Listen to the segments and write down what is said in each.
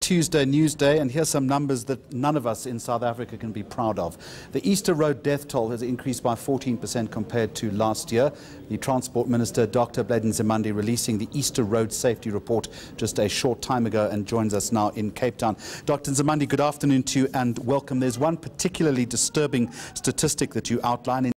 Tuesday News Day, and here's some numbers that none of us in South Africa can be proud of. The Easter Road death toll has increased by 14% compared to last year. The Transport Minister, Dr. Blade Nzimande, releasing the Easter Road Safety Report just a short time ago and joins us now in Cape Town. Dr. Nzimande, good afternoon to you and welcome. There's one particularly disturbing statistic that you outline.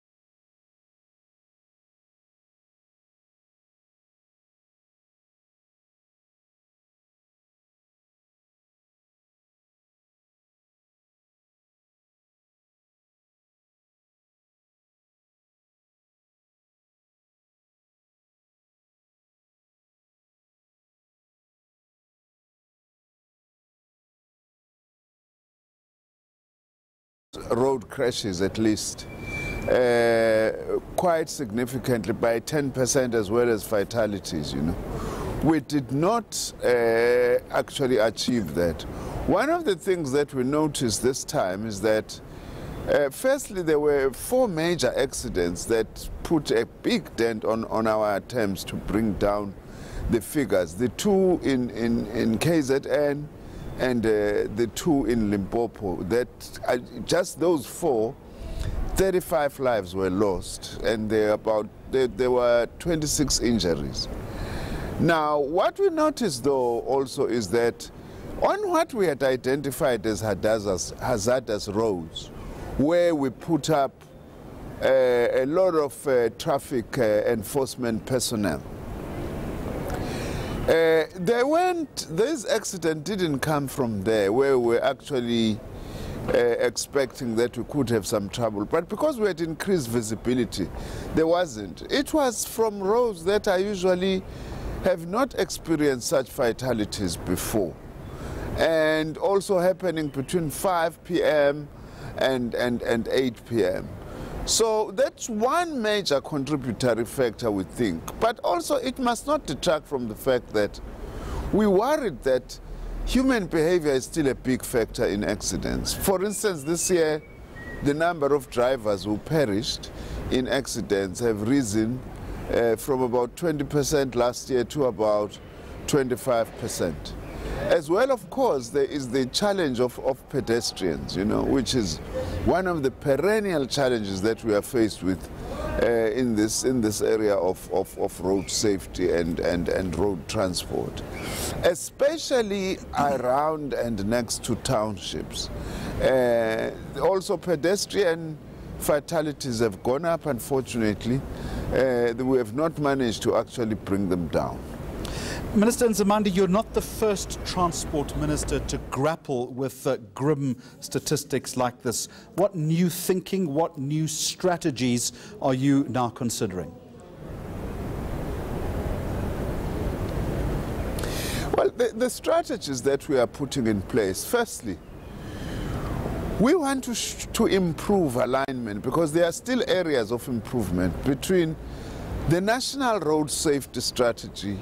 Road crashes at least quite significantly by 10% as well as fatalities, you know. We did not actually achieve that. One of the things that we noticed this time is that firstly there were 4 major accidents that put a big dent on our attempts to bring down the figures. The 2 in KZN and the 2 in Limpopo. That just those 4, 35 lives were lost, and there were 26 injuries. Now, what we noticed though also is that on what we had identified as hazardous roads, where we put up a lot of traffic enforcement personnel, this accident didn't come from there, where we're actually expecting that we could have some trouble. But because we had increased visibility, there wasn't. It was from roads that I usually have not experienced such fatalities before. And also happening between 5 p.m. and 8 p.m. So that's one major contributory factor, we think. But also it must not detract from the fact that we worried that human behavior is still a big factor in accidents. For instance, this year, the number of drivers who perished in accidents have risen from about 20% last year to about 25%. As well, of course, there is the challenge of pedestrians, you know, which is one of the perennial challenges that we are faced with in this area of road safety and road transport, especially around and next to townships. Also, pedestrian fatalities have gone up, unfortunately. We have not managed to actually bring them down. Minister Nzimande, you're not the first transport minister to grapple with grim statistics like this. What new thinking, what new strategies are you now considering? Well, the strategies that we are putting in place, firstly, we want to improve alignment, because there are still areas of improvement between the National Road Safety Strategy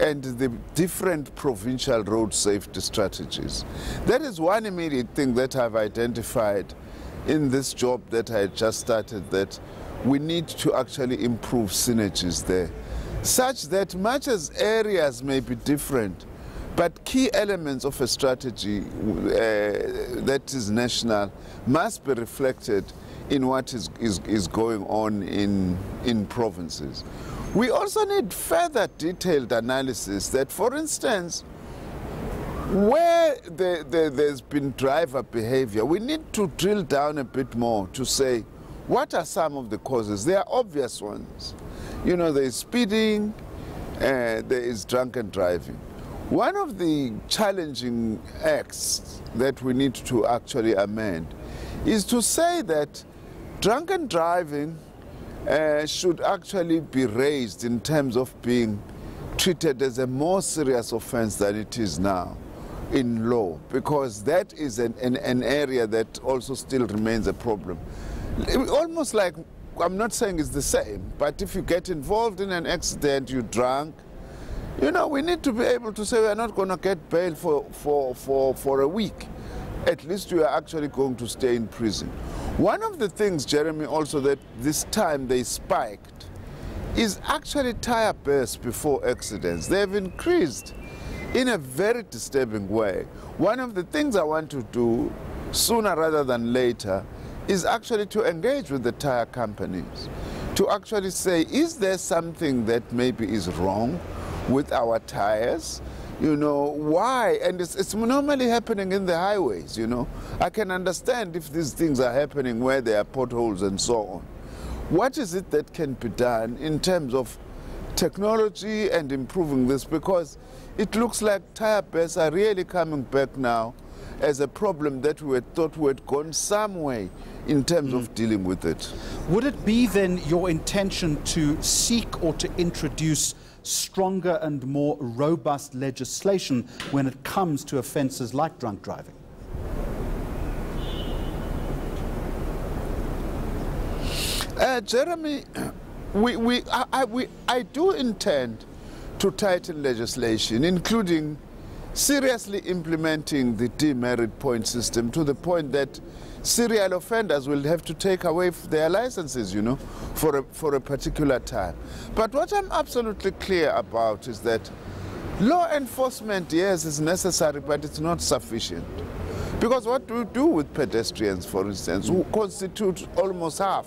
and the different provincial road safety strategies. That is one immediate thing that I've identified in this job that I just started, that we need to actually improve synergies there, such that much as areas may be different, but key elements of a strategy that is national must be reflected in what is going on in provinces. We also need further detailed analysis that, for instance, where there's been driver behavior, we need to drill down a bit more to say, what are some of the causes? There are obvious ones. You know, there is speeding, there is drunken driving. One of the challenging acts that we need to actually amend is to say that drunken driving should actually be raised in terms of being treated as a more serious offense than it is now in law, because that is an area that also still remains a problem. Almost like, I'm not saying it's the same, but if you get involved in an accident, you're drunk, you know, we need to be able to say we're not going to get bail for a week. At least you are actually going to stay in prison. One of the things, Jeremy, also that this time they spiked is actually tire bursts before accidents. They have increased in a very disturbing way. One of the things I want to do sooner rather than later is actually to engage with the tire companies, to actually say, is there something that maybe is wrong with our tires? You know, why? And it's normally happening in the highways, you know. I can understand if these things are happening where there are potholes and so on. What is it that can be done in terms of technology and improving this? Because it looks like tire bursts are really coming back now as a problem that we thought we had gone some way in terms of dealing with it. Would it be then your intention to seek or to introduce stronger and more robust legislation when it comes to offences like drunk driving? Jeremy, I do intend to tighten legislation, including seriously implementing the demerit point system to the point that serial offenders will have to take away their licenses, you know, for a particular time. But what I'm absolutely clear about is that law enforcement, yes, is necessary, but it's not sufficient. Because what do we do with pedestrians, for instance, who constitute almost half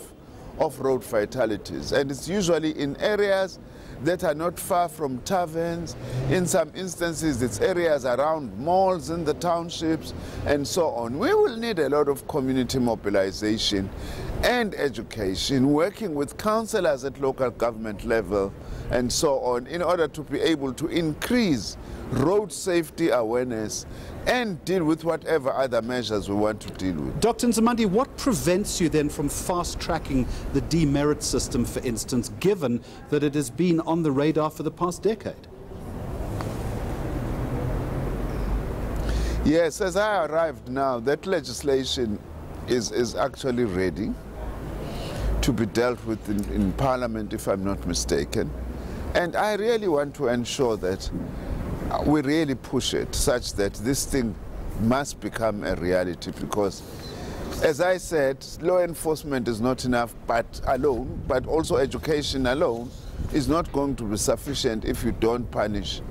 of road fatalities? And it's usually in areas that are not far from taverns. In some instances, it's areas around malls in the townships and so on. We will need a lot of community mobilization and education, working with councillors at local government level and so on, in order to be able to increase road safety awareness and deal with whatever other measures we want to deal with. Dr. Nzimande, what prevents you then from fast-tracking the demerit system, for instance, given that it has been on the radar for the past decade? Yes, as I arrived now, that legislation is actually ready to be dealt with in Parliament, if I'm not mistaken. And I really want to ensure that we really push it such that this thing must become a reality, because, as I said, law enforcement is not enough alone, but also education alone is not going to be sufficient if you don't punish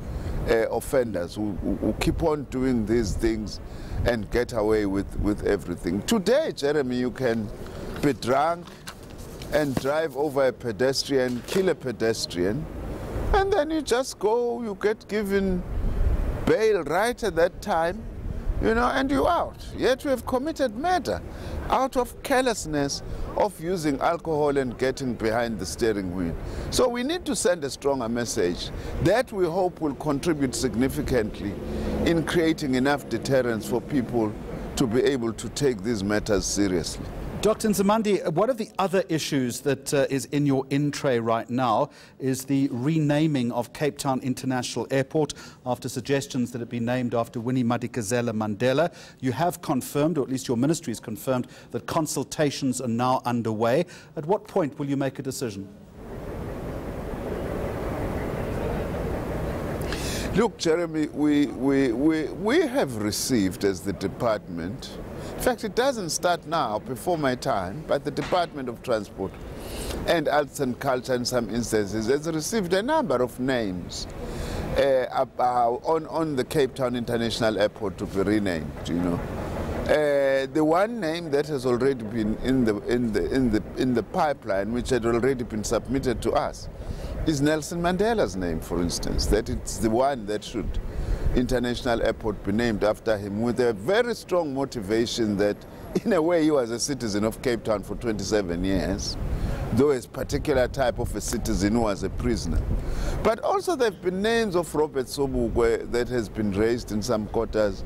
offenders who keep on doing these things and get away with everything. Today, Jeremy, you can be drunk and drive over a pedestrian, kill a pedestrian, and then you just go, you get given bail right at that time, you know, and you're out. Yet you have committed murder out of carelessness of using alcohol and getting behind the steering wheel. So we need to send a stronger message that we hope will contribute significantly in creating enough deterrence for people to be able to take these matters seriously. Dr. Nzimande, one of the other issues that is in your in-tray right now is the renaming of Cape Town International Airport after suggestions that it be named after Winnie Madikizela Mandela. You have confirmed, or at least your ministry has confirmed, that consultations are now underway. At what point will you make a decision? Look, Jeremy, we have received as the department, in fact, it doesn't start now, before my time, but the Department of Transport and Arts and Culture in some instances has received a number of names on the Cape Town International Airport to be renamed, you know. The one name that has already been in the pipeline, which had already been submitted to us, is Nelson Mandela's name, for instance, that it's the one that should International Airport be named after him, with a very strong motivation that, in a way, he was a citizen of Cape Town for 27 years, though a particular type of a citizen who was a prisoner. But also there have been names of Robert Sobukwe that has been raised in some quarters,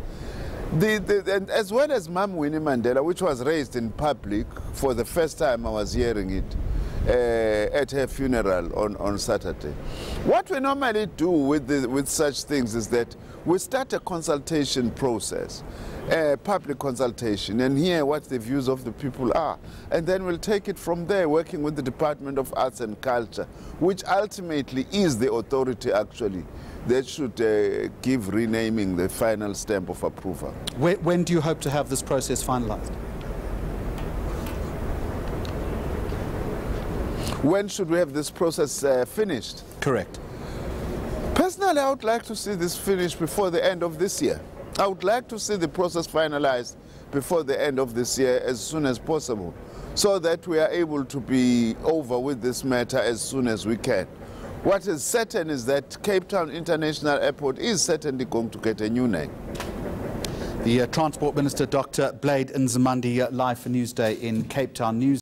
and as well as Mam Winnie Mandela, which was raised in public. For the first time I was hearing it at her funeral on Saturday. What we normally do with such things is that we start a consultation process, a public consultation, and hear what the views of the people are. And then we'll take it from there, working with the Department of Arts and Culture, which ultimately is the authority, actually, that should give renaming the final stamp of approval. When do you hope to have this process finalized? When should we have this process finished? Correct. Personally, Personally, I would like to see this finished before the end of this year. I would like to see the process finalized before the end of this year as soon as possible, so that we are able to be over with this matter as soon as we can. What is certain is that Cape Town International Airport is certainly going to get a new name. The Transport Minister, Dr. Blade Nzimande, live for Newsday in Cape Town. News.